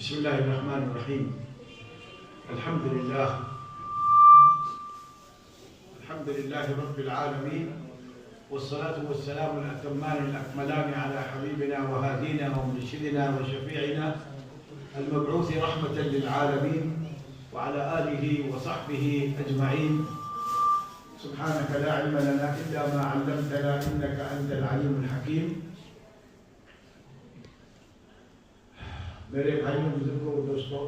بسم الله الرحمن الرحيم. الحمد لله رب العالمين، والصلاة والسلام الأتمان الأكملان على حبيبنا وهادينا ومرشدنا وشفيعنا المبعوث رحمة للعالمين وعلى آله وصحبه أجمعين. سبحانك لا علم لنا إلا ما علمتنا إنك أنت العليم الحكيم. میرے بھائیوں، بزرگوں اور دوستوں،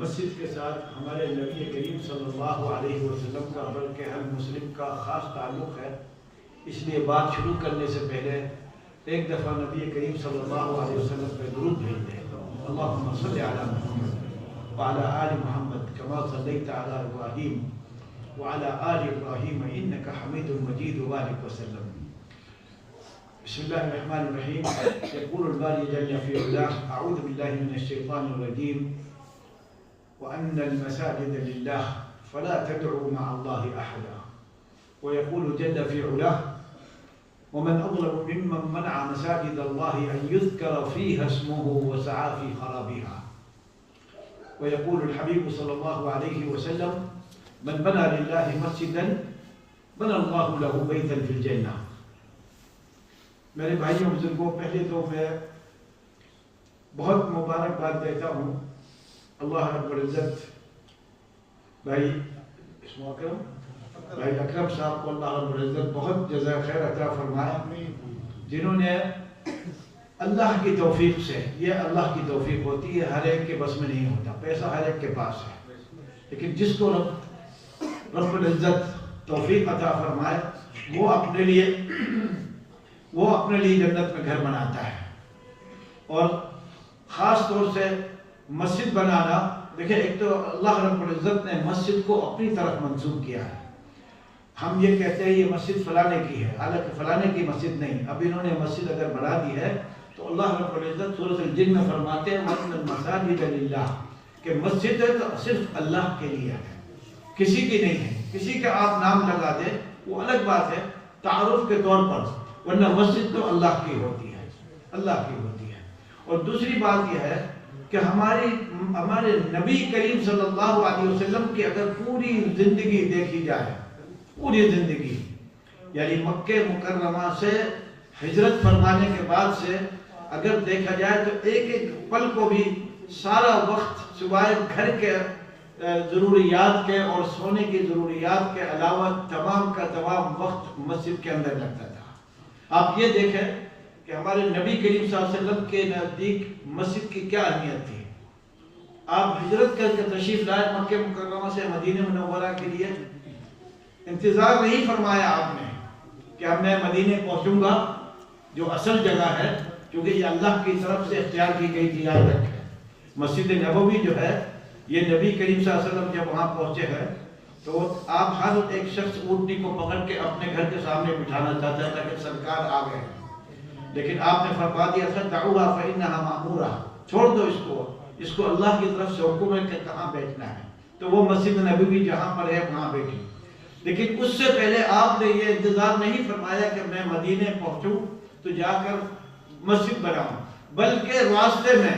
مسجد کے ساتھ ہمارے نبی کریم صلی اللہ علیہ وسلم کا بلکہ ہر مسلم کا خاص تعلق ہے. اس لیے بات شروع کرنے سے پہلے ایک دفعہ نبی کریم صلی اللہ علیہ وسلم پہ درود بھیج دیں. اللہم صلی علی محمد وعلی آل محمد کما صلیت علی ابراہیم وعلی آل ابراہیم انک حمید مجید وبارک وسلم. بسم الله الرحمن الرحيم. يقول الباري جل في علاه: أعوذ بالله من الشيطان الرجيم وأن المساجد لله فلا تدعوا مع الله أحدا. ويقول جل في علاه: ومن أظلم ممن منع مساجد الله أن يذكر فيها اسمه وسعى في خرابها. ويقول الحبيب صلى الله عليه وسلم: من بنى لله مسجدا بنى الله له بيتا في الجنة. میرے بھائیوں بزرگوں، پہلے تو میں بہت مبارکباد دیتا ہوں اللہ رب العزت بھائی اکرم صاحب کو. اللہ رب العزت بہت جزائے خیر عطا فرمائے، جنہوں نے اللہ کی توفیق سے، یہ اللہ کی توفیق ہوتی ہے، ہر ایک کے بس میں نہیں ہوتا. پیسہ ہر ایک کے پاس ہے، لیکن جس کو رب العزت توفیق عطا فرمائے وہ اپنے لیے جنت میں گھر بناتا ہے. اور خاص طور سے مسجد بنانا، دیکھیں، ایک تو اللہ رب العزت نے مسجد کو اپنی طرف منسوب کیا ہے. ہم یہ کہتے ہیں یہ مسجد فلانے کی ہے، حالانکہ فلانے کی مسجد نہیں. اب انہوں نے مسجد اگر بنا دی ہے تو اللہ رب العزت سورۃ الجن میں فرماتے ہیں وَأَنَّ الْمَسَاجِدَ لِلَّهِ، کہ مسجد ہے تو صرف اللہ کے لیے ہے، کسی کی نہیں ہے. کسی کا آپ نام لگا دیں وہ الگ بات ہے تعارف کے طور پر، ورنہ مسجد تو اللہ کی ہوتی ہے، اللہ کی ہوتی ہے. اور دوسری بات یہ ہے کہ ہمارے نبی کریم صلی اللہ علیہ وسلم کی اگر پوری زندگی دیکھی جائے، پوری زندگی یعنی مکہ مکرمہ سے ہجرت فرمانے کے بعد سے اگر دیکھا جائے تو ایک ایک پل کو بھی سارا وقت سوائے گھر کے ضروریات کے اور سونے کی ضروریات کے علاوہ تمام کا تمام وقت مسجد کے اندر لگتا تھا. آپ یہ دیکھیں کہ ہمارے نبی کریم صلی اللہ علیہ وسلم کے نزدیک مسجد کی کیا اہمیت تھی. آپ ہجرت کر کے تشریف لائے مکہ مکرمہ سے مدینہ منورہ کے لیے، انتظار نہیں فرمایا آپ نے کہ اب میں مدینہ پہنچوں گا جو اصل جگہ ہے، کیونکہ یہ اللہ کی طرف سے اختیار کی گئی تھی. یاد رکھیں، مسجد نبوی جو ہے یہ نبی کریم صلی اللہ علیہ وسلم جب وہاں پہنچے ہیں تو آپ ہر ایک شخص اونٹنی کو پکڑ کے اپنے گھر کے سامنے بٹھانا چاہتا ہے تاکہ سرکار آ گئے، لیکن آپ نے فرما دیا تھا دعوها فإنها مأمورة، چھوڑ دو اس کو اللہ کی طرف سے حکم ہے کہ کہاں بیٹھنا ہے. تو وہ مسجد نبوی جہاں پر ہے وہاں بیٹھی. لیکن اس سے پہلے آپ نے یہ انتظار نہیں فرمایا کہ میں مدینے پہنچوں تو جا کر مسجد بناؤں، بلکہ راستے میں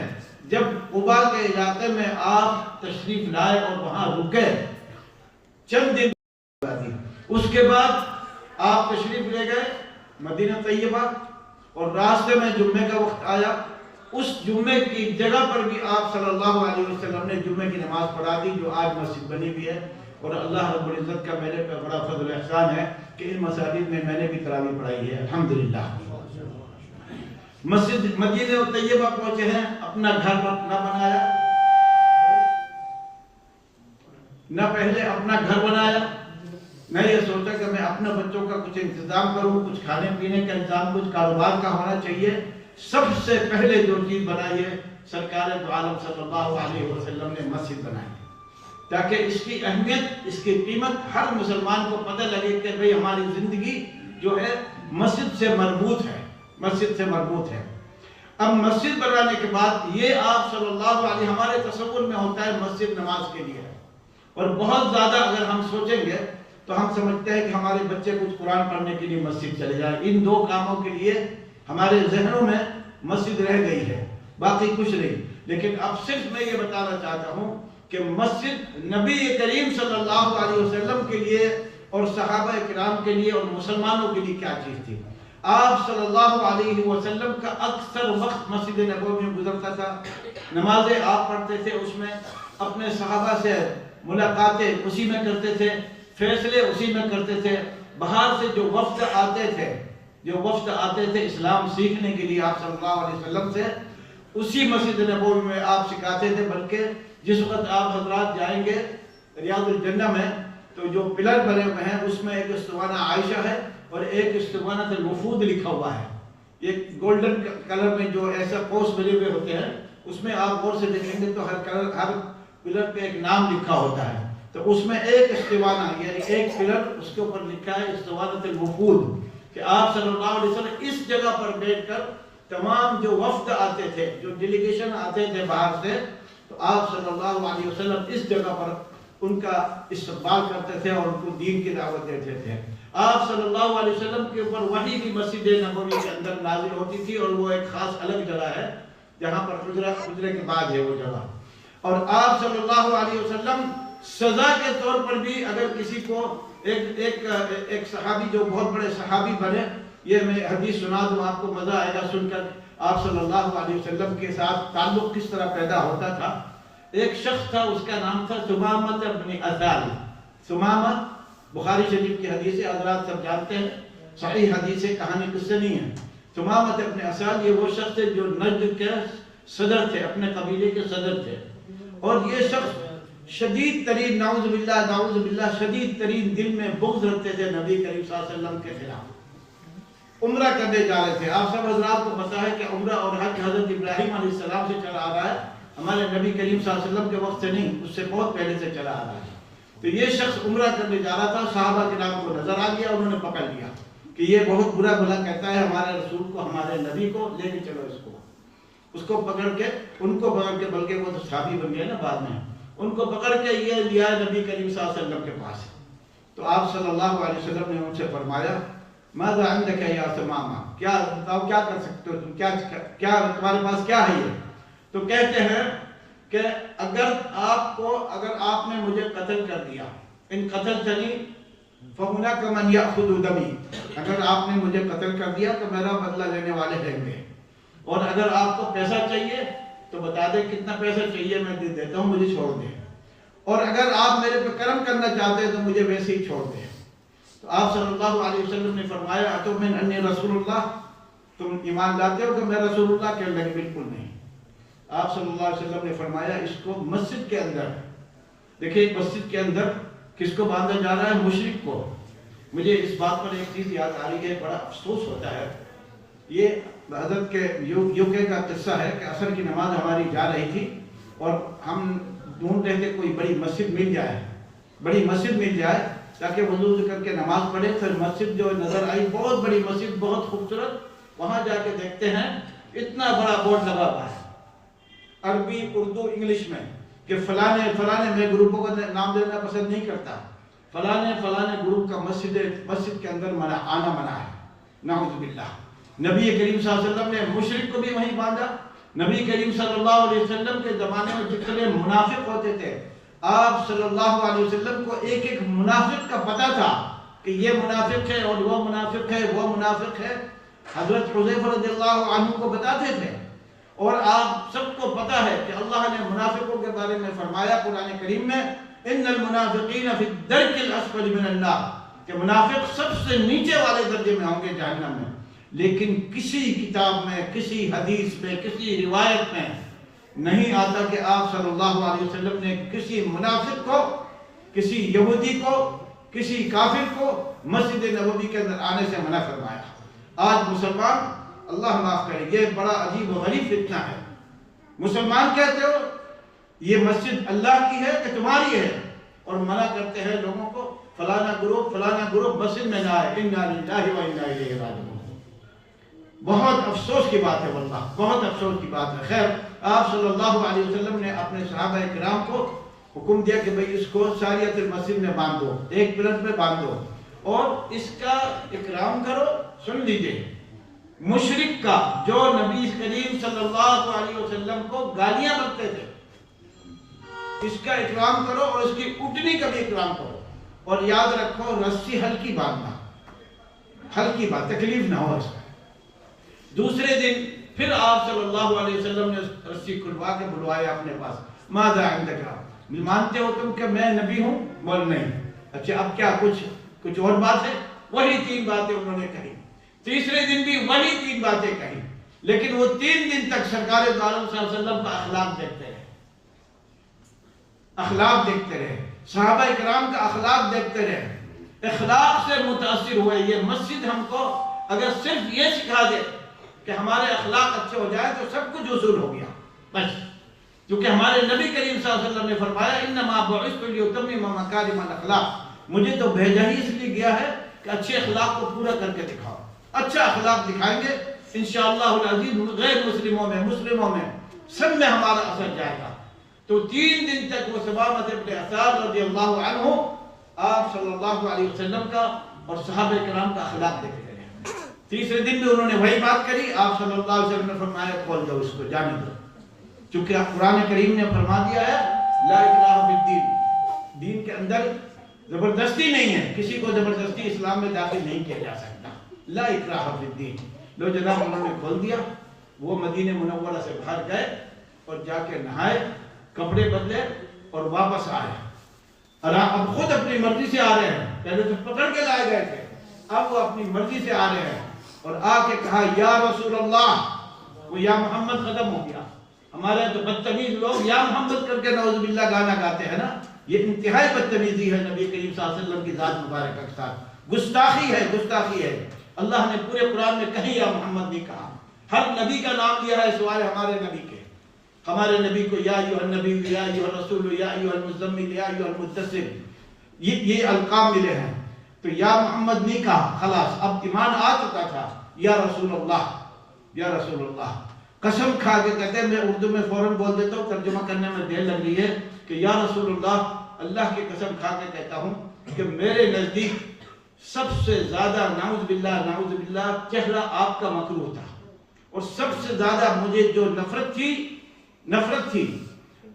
جب قباء کے علاقے میں آپ تشریف لائے اور وہاں رکے چند دن، اس کے بعد آپ تشریف لے گئے مدینہ طیبہ اور راستے میں جمعے کا وقت آیا. اس جمعے کی جگہ پر بھی آپ صلی اللہ علیہ وسلم نے جمعے کی نماز پڑھا دی جو آج مسجد بنی ہوئی ہے. اور اللہ رب العزت کا میرے پہ بڑا فضل احسان ہے کہ ان مساجد میں نے بھی تراویح پڑھائی ہے الحمدللہ. مسجد مدینہ طیبہ پہنچے ہیں، اپنا گھر نہ بنایا، نہ پہلے اپنا گھر بنایا، نہ یہ سوچا کہ میں اپنے بچوں کا کچھ انتظام کروں، کچھ کھانے پینے کا انتظام، کچھ کاروبار کا ہونا چاہیے. سب سے پہلے جو چیز بنائی ہے سرکار دو عالم صلی اللہ علیہ وسلم نے مسجد بنائی، تاکہ اس کی اہمیت، اس کی قیمت ہر مسلمان کو پتہ لگے کہ بھئی ہماری زندگی جو ہے مسجد سے مربوط ہے، مسجد سے مربوط ہے. اب مسجد بنانے کے بعد یہ آپ صلی اللہ علیہ، ہمارے تصور میں ہوتا ہے مسجد نماز کے لیے ہے، اور بہت زیادہ اگر ہم سوچیں گے تو ہم سمجھتے ہیں کہ ہمارے بچے کچھ قرآن پڑھنے کے لیے مسجد چلے جائیں. ان دو کاموں کے لیے ہمارے ذہنوں میں مسجد رہ گئی ہے. باقی کچھ نہیں. لیکن اب صرف میں یہ بتانا چاہتا ہوں کہ مسجد نبی کریم صلی اللہ علیہ وسلم کے لیے اور صحابہ کرام کے لیے اور مسلمانوں کے لیے کیا چیز تھی. آپ صلی اللہ علیہ وسلم کا اکثر وقت مسجد نبوی میں گزرتا تھا. نمازیں آپ پڑھتے تھے اس میں, اپنے صحابہ سے ملاقاتیں اسی میں کرتے تھے, فیصلے اسی میں کرتے تھے. باہر سے جو وفد آتے تھے اسلام سیکھنے کے لیے آپ صلی اللہ علیہ وسلم سے, اسی مسجد نبوی میں آپ سکھاتے تھے. بلکہ جس وقت آپ حضرات جائیں گے ریاض الجنہ میں تو جو پلر بنے ہوئے ہیں اس میں ایک اسطوانہ عائشہ ہے اور ایک اسطوانہ الوفود لکھا ہوا ہے. یہ گولڈن کلر میں جو ایسا پوسٹ بنے ہوئے ہوتے ہیں اس میں آپ غور سے دیکھیں گے تو ہر پلر پہ ایک نام لکھا ہوتا ہے. تو اس میں ایک اسطوانہ یعنی ایک پلر اس کے اوپر لکھا ہے اسطوانہ الوفود, کہ آپ صلی اللہ علیہ وسلم اس جگہ پر بیٹھ کر تمام جو وفد آتے تھے, جو ڈیلیگیشن آتے تھے باہر سے, تو آپ صلی اللہ علیہ وسلم اس جگہ پر ان کا استقبال کرتے تھے اور ان کو دین کی دعوت دیتے تھے. آپ صلی اللہ علیہ وسلم کے اوپر وحی بھی مسجد نبوی کے اندر نازل ہوتی تھی, اور وہ ایک خاص الگ جگہ ہے جہاں پر حجرے کے بعد ہے وہ جگہ. اور آپ صلی اللہ علیہ وسلم سزا کے طور پر بھی اگر کسی کو ایک صحابی جو بہت بڑے صحابی بنے, یہ میں حدیث سنا دوں آپ کو, مزہ آئے گا سن کر آپ صلی اللہ علیہ وسلم کے ساتھ تعلق کس طرح پیدا ہوتا تھا. ایک شخص تھا, اس کا نام تھا ثمامہ بن اسال. ثمامہ بخاری شریف کی حدیث ہے, حضرات سب جانتے ہیں, صحیح حدیث ہے, کہانی قصے نہیں ہے. ثمامہ بن اسال یہ وہ شخص ہے جو نجد کے صدر تھے, اپنے قبیلے کے صدر تھے. اور یہ شخص شدید ترین نعوذ باللہ شدید ترین دل میں بغض رکھتے تھے نبی کریم صلی اللہ علیہ وسلم کے خلاف. عمرہ کرنے جا رہے تھے. آپ سب حضرات کو پتا ہے کہ عمرہ اور حج حضرت ابراہیم علیہ السلام سے چلا آ رہا ہے, ہمارے نبی کریم صلی اللہ علیہ وسلم کے وقت سے نہیں, اس سے بہت پہلے سے چلا آ رہا ہے. تو یہ شخص عمرہ کرنے جا رہا تھا, صحابہ کرام کو نظر آ گیا, انہوں نے پکڑ لیا کہ یہ بہت برا بھلا کہتا ہے ہمارے رسول کو, ہمارے نبی کو, لے کے چلو اس کو پکڑ کے, ان کو پکڑ کے, بلکہ وہ تو صحابی بن گئے نا بعد میں, ان کو پکڑ کے یہ لیا نبی کریم صلی اللہ علیہ وسلم کے پاس. تو آپ صلی اللہ علیہ وسلم نے ان سے فرمایا ماذا عندك یا ثمامہ, کیا بتاؤ کیا کر سکتے ہو تم, کیا تمہارے پاس کیا ہے یہ. تو کہتے ہیں کہ اگر آپ نے مجھے قتل کر دیا, ان قتلتنی فهناك من يأخذ دمی, اگر آپ نے مجھے قتل کر دیا تو میرا بدلہ لینے والے رہیں گے. اور اگر آپ کو پیسہ چاہیے تو بتا دیں کتنا پیسہ چاہیے, میں دے دیتا ہوں, مجھے چھوڑ دیں. اور اگر آپ میرے پہ کرم کرنا چاہتے ہیں تو مجھے ویسے ہی چھوڑ دیں. تو آپ صلی اللہ علیہ وسلم نے فرمایا اتؤمن انی رسول اللہ, تم ایمان لاتے ہو کہ میں رسول اللہ؟ کہنے لگے بالکل نہیں. آپ صلی اللہ علیہ وسلم نے فرمایا اس کو مسجد کے اندر, دیکھیں مسجد کے اندر کس کو باندھا جا رہا ہے؟ مشرک کو. مجھے اس بات پر ایک چیز یاد آ رہی ہے, بڑا افسوس ہوتا ہے. یہ حضرت کے یوکے کا قصہ ہے کہ عصر کی نماز ہماری جا رہی تھی اور ہم ڈھونڈ رہے تھے کوئی بڑی مسجد مل جائے تاکہ وضو کر کے نماز پڑھے. پھر مسجد جو نظر آئی, بہت بڑی مسجد, بہت خوبصورت. وہاں جا کے دیکھتے ہیں اتنا بڑا بورڈ لگا ہوا ہے عربی, اردو, انگلش میں کہ فلانے میں گروپوں کا نام دینا پسند نہیں کرتا, فلانے گروپ کا مسجد کے اندر آنا منع ہے. نعوذ باللہ. نبی کریم صلی اللہ علیہ وسلم نے مشرک کو بھی وہیں باندھا. نبی کریم صلی اللہ علیہ وسلم کے زمانے میں جتنے منافق ہوتے تھے, آپ صلی اللہ علیہ وسلم کو ایک ایک منافق کا پتہ تھا کہ یہ منافق ہے اور وہ منافق ہے, وہ منافق ہے. حضرت حذیفہ رضی اللہ عنہ کو بتاتے تھے. اور آپ سب کو پتہ ہے کہ اللہ نے منافقوں کے بارے میں فرمایا قرآن کریم میں ان المنافقین فی الدرک الاسفل من النار, کہ منافق سب سے نیچے والے درجے میں ہوں گے جہنم میں. لیکن کسی کتاب میں, کسی حدیث میں, کسی روایت میں نہیں آتا کہ آپ صلی اللہ علیہ وسلم نے کسی منافق کو, کسی یہودی کو, کسی کافر کو مسجد نبوی کے اندر آنے سے منع فرمایا. آج مسلمان, اللہ معاف کرے, یہ بڑا عجیب و غریب فتنہ ہے. مسلمان کہتے ہو یہ مسجد اللہ کی ہے کہ تمہاری ہے, اور منع کرتے ہیں لوگوں کو فلانا گروپ مسجد میں نہ آئے. انا للہ و انا الیہ راجعون. بہت افسوس کی بات ہے, واللہ بہت افسوس کی بات ہے. خیر, آپ صلی اللہ علیہ وسلم نے اپنے صحابہ کرام کو حکم دیا کہ بھئی اس کو ساریت المسجد میں باندھو, ایک پلٹ میں باندھو اور اس کا اکرام کرو. سن لیجئے, مشرک کا جو نبی کریم صلی اللہ علیہ وسلم کو گالیاں بکتے تھے، اس کا اکرام کرو اور اس کی اٹھنی کا بھی اکرام کرو، اور یاد رکھو رسی ہلکی باندھنا، ہلکی بات، تکلیف نہ ہو اس میں۔ دوسرے دن پھر آپ صلی اللہ علیہ وسلم نے رسی کھلوا کے بلوایا اپنے پاس، ماذا عندک، مانتے ہو تم کہ میں نبی ہوں؟ بول نہیں۔ اچھا اب کیا کچھ اور بات ہے؟ وہی 3 باتیں انہوں نے کہی۔ تیسرے دن بھی وہی 3 باتیں کہی، لیکن وہ 3 دن تک سرکار دو عالم صلی اللہ علیہ وسلم کا اخلاق دیکھتے رہے، اخلاق دیکھتے رہے، صحابہ اکرام کا اخلاق دیکھتے رہے، اخلاق سے متاثر ہوئے۔ یہ مسجد ہم کو اگر صرف یہ سکھا دے کہ ہمارے اخلاق اچھے ہو جائے تو سب کچھ حصول ہو گیا بس، کیونکہ ہمارے نبی کریم صلی اللہ علیہ وسلم نے فرمایا انما بعثت لیتمم مکارم الاخلاق، مجھے تو بھیجا ہی اس لیے گیا ہے کہ اچھے اخلاق کو پورا کر کے دکھاؤ۔ اچھا اخلاق دکھائیں گے انشاءاللہ العزیز، غیر مسلموں میں مسلموں میں سب میں ہمارا اثر جائے گا۔ تو 3 دن تک وہ ثمامہ بن اسال رضی اللہ عنہ آپ صلی اللہ علیہ وسلم کا اور صحابہ کرام کا اخلاق دیکھتے رہے۔ تیسرے دن بھی انہوں نے وہی بات کری، آپ صلی اللہ علیہ وسلم نے فرمایا کھول دو اس کو، جانے دو، چونکہ قرآن کریم نے فرما دیا ہے لا اکراہ فی الدین، دین کے اندر زبردستی نہیں ہے، کسی کو زبردستی اسلام میں داخل نہیں کیا جا سکتا، لا اکراہ فی الدین۔ لو جناب انہوں نے کھول دیا، وہ مدینہ منورہ سے باہر گئے اور جا کے نہائے، کپڑے بدلے اور واپس آئے، اور اب خود اپنی مرضی سے آ رہے ہیں، پہلے تو پکڑ کے لائے گئے تھے، اب وہ اپنی مرضی سے آ رہے ہیں، اور آ کے کہا یا رسول اللہ، وہ یا محمد ختم ہو گیا۔ ہمارے تو بدتمیز لوگ یا محمد کر کے نعوذ باللہ گانا گاتے ہیں نا، یہ انتہائی بدتمیزی ہے نبی کریم صلی اللہ علیہ وسلم کی ذات مبارکہ کے ساتھ، گستاخی ہے، گستاخی ہے۔ اللہ نے پورے قرآن میں کہیں یا محمد نہیں کہا، ہر نبی کا نام لیا ہے سوائے ہمارے نبی کے۔ ہمارے نبی کو یا ایھا النبی، یا ایھا الرسول، یا ایھا المزمل، یا ایھا المدثر، یہ القاب ملے ہیں، تو یا محمد نہیں کہا، خلاص اب ایمان آ چکا تھا، یا رسول اللہ، یا رسول اللہ۔ قسم کھا کے کہتے ہیں، میں اردو میں فوراً بول دیتا ہوں، ترجمہ کرنے میں دیر لگ رہی ہے، کہ یا رسول اللہ، اللہ کی قسم کھا کے کہتا ہوں کہ میرے نزدیک سب سے زیادہ نعوذ باللہ چہرہ آپ کا مکروہ تھا، اور سب سے زیادہ مجھے جو نفرت تھی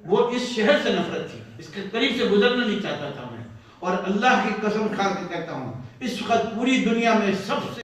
وہ اس شہر سے نفرت تھی، اس کے قریب سے گزرنا نہیں چاہتا تھا میں، اور اللہ کی قسم کھا کے کہتا ہوں اس وقت پوری دنیا میں سب سے